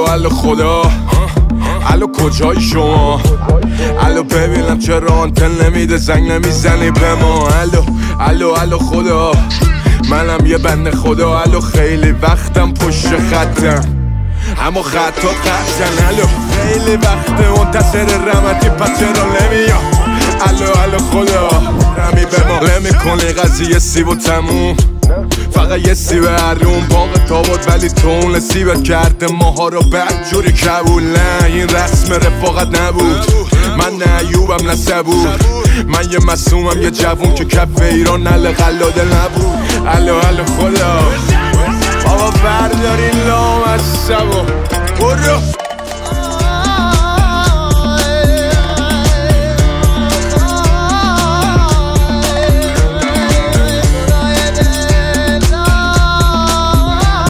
الو خدا، الو کجای شما؟ الو ببینم چرا آنتن نمیده، زنگ نمیزنی به ما؟ الو خدا، منم یه بنده خدا. الو خیلی وقتم پشت خطم، اما خطات قطعن. الو خیلی وقته منتظر رحمتی، پس چرا نمیام؟ الو خدا، رمی به ما نمیکنی قضیه سیب و تموم، فقط یه سیب حروم باغ تابوت، ولی تو اون سیبت کرده ماها رو بدجوری قبول. نه این رسم رفاقت نبود، من نه ایوبم نه صبور، من یه مسومم یه جوون که کف ایران نل قلاده نبود. الو خدا، بابا بردارین لام از سبا برو.